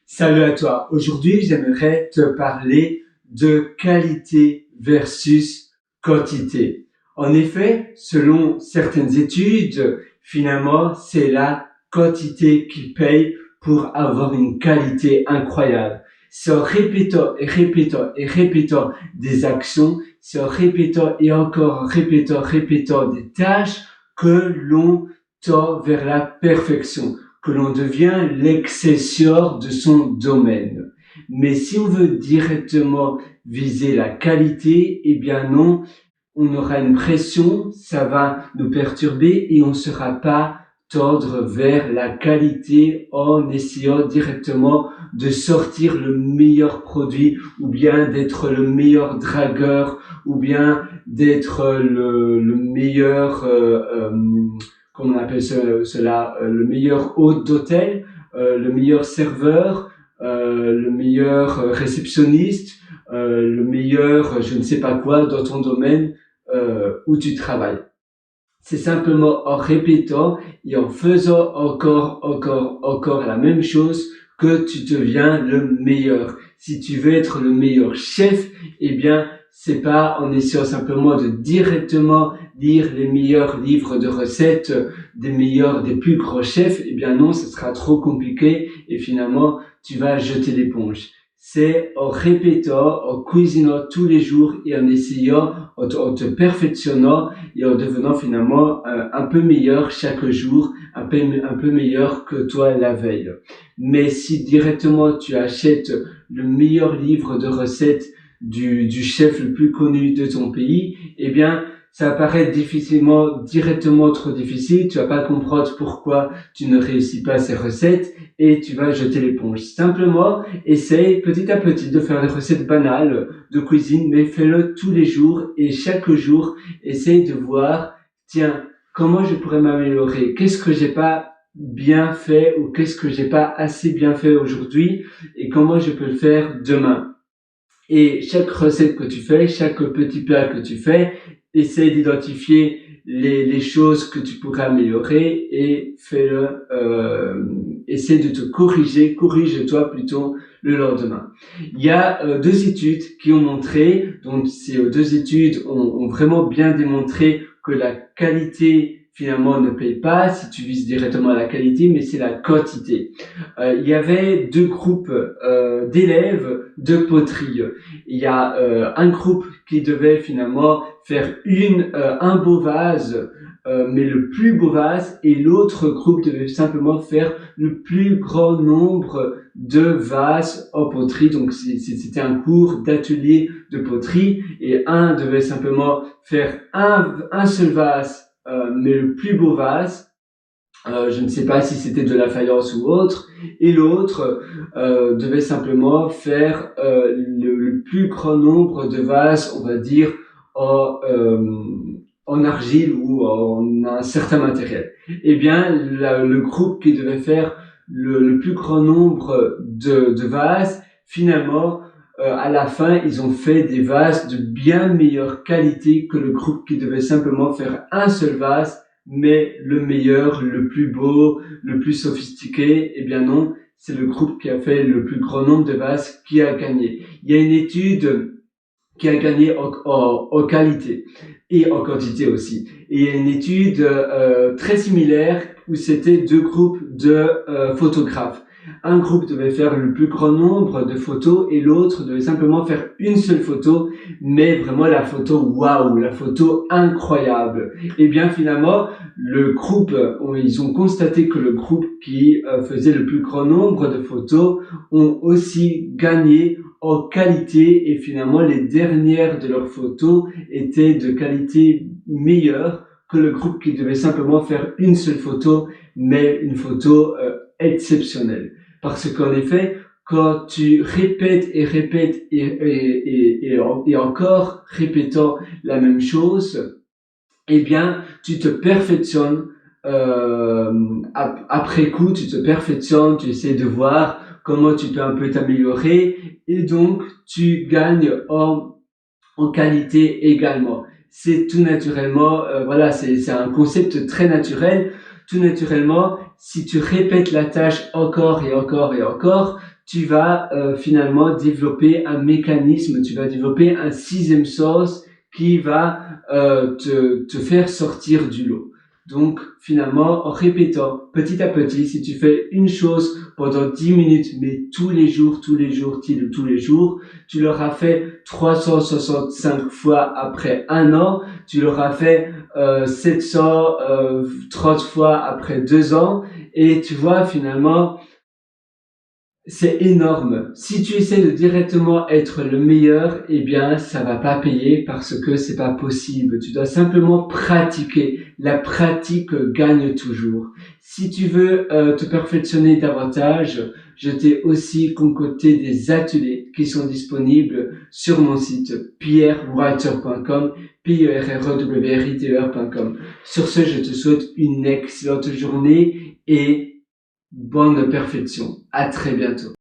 Salut à toi. Aujourd'hui, j'aimerais te parler de qualité versus quantité. En effet, selon certaines études, finalement, c'est la quantité qui paye pour avoir une qualité incroyable. C'est en répétant et répétant et répétant des actions, c'est en répétant et encore en répétant des tâches que l'on tend vers la perfection, que l'on devient l'excesseur de son domaine. Mais si on veut directement viser la qualité, eh bien non, on aura une pression, ça va nous perturber et on ne sera pas tendre vers la qualité en essayant directement de sortir le meilleur produit ou bien d'être le meilleur dragueur ou bien d'être le meilleur comment on appelle cela, le meilleur hôte d'hôtel, le meilleur serveur, le meilleur réceptionniste, le meilleur je ne sais pas quoi dans ton domaine où tu travailles. C'est simplement en répétant et en faisant encore la même chose que tu deviens le meilleur. Si tu veux être le meilleur chef, eh bien, c'est pas en essayant simplement de directement lire les meilleurs livres de recettes des plus gros chefs. Eh bien non, ce sera trop compliqué et finalement, tu vas jeter l'éponge. C'est en répétant, en cuisinant tous les jours et en essayant, en te perfectionnant et en devenant finalement un peu meilleur chaque jour, un peu meilleur que toi la veille. Mais si directement tu achètes le meilleur livre de recettes du chef le plus connu de ton pays, eh bien, ça paraît directement trop difficile, tu vas pas comprendre pourquoi tu ne réussis pas ces recettes et tu vas jeter l'éponge. Simplement, essaye petit à petit de faire des recettes banales de cuisine, mais fais-le tous les jours et chaque jour, essaye de voir, tiens, comment je pourrais m'améliorer? Qu'est-ce que j'ai pas bien fait ou qu'est-ce que j'ai pas assez bien fait aujourd'hui et comment je peux le faire demain? Et chaque recette que tu fais, chaque petit plat que tu fais, essaye d'identifier les choses que tu pourrais améliorer et essaie de te corrige-toi plutôt le lendemain. Il y a deux études qui ont montré, donc ces deux études ont vraiment bien démontré que la qualité finalement ne paye pas si tu vises directement la qualité, mais c'est la quantité. Il y avait deux groupes d'élèves de poterie. Il y a un groupe qui devait finalement faire un beau vase, mais le plus beau vase, et l'autre groupe devait simplement faire le plus grand nombre de vases en poterie. Donc c'était un cours d'atelier de poterie, et un devait simplement faire un seul vase, mais le plus beau vase. Je ne sais pas si c'était de la faïence ou autre, et l'autre devait simplement faire le plus grand nombre de vases, on va dire, en, euh, en argile ou en un certain matériel. Eh bien, le groupe qui devait faire le plus grand nombre de vases, finalement, à la fin, ils ont fait des vases de bien meilleure qualité que le groupe qui devait simplement faire un seul vase, mais le meilleur, le plus beau, le plus sophistiqué. Eh bien non, c'est le groupe qui a fait le plus grand nombre de vases qui a gagné. Il y a une étude qui a gagné en qualité et en quantité aussi. Et il y a une étude très similaire où c'était deux groupes de photographes. Un groupe devait faire le plus grand nombre de photos et l'autre devait simplement faire une seule photo, mais vraiment la photo waouh, la photo incroyable. Et bien finalement, ils ont constaté que le groupe qui faisait le plus grand nombre de photos ont aussi gagné en qualité et finalement les dernières de leurs photos étaient de qualité meilleure que le groupe qui devait simplement faire une seule photo, mais une photo exceptionnelle. Parce qu'en effet, quand tu répètes et encore répétant la même chose, eh bien, tu te perfectionnes après coup, tu te perfectionnes, tu essaies de voir comment tu peux un peu t'améliorer et donc tu gagnes en qualité également. C'est tout naturellement, voilà, c'est un concept très naturel. tout naturellement, si tu répètes la tâche encore et encore et encore, tu vas finalement développer un mécanisme, tu vas développer un sixième sens qui va te faire sortir du lot. Donc, finalement, en répétant petit à petit, si tu fais une chose pendant 10 minutes, mais tous les jours, tous les jours, tous les jours, tu l'auras fait 365 fois après un an, tu l'auras fait 730 fois après 2 ans, et tu vois, finalement, c'est énorme. Si tu essaies de directement être le meilleur, eh bien, ça va pas payer parce que c'est pas possible. Tu dois simplement pratiquer. La pratique gagne toujours. Si tu veux te perfectionner davantage, je t'ai aussi concocté des ateliers qui sont disponibles sur mon site pierrewriter.com, pierrewriter.com. Sur ce, je te souhaite une excellente journée et bonne perfection. À très bientôt.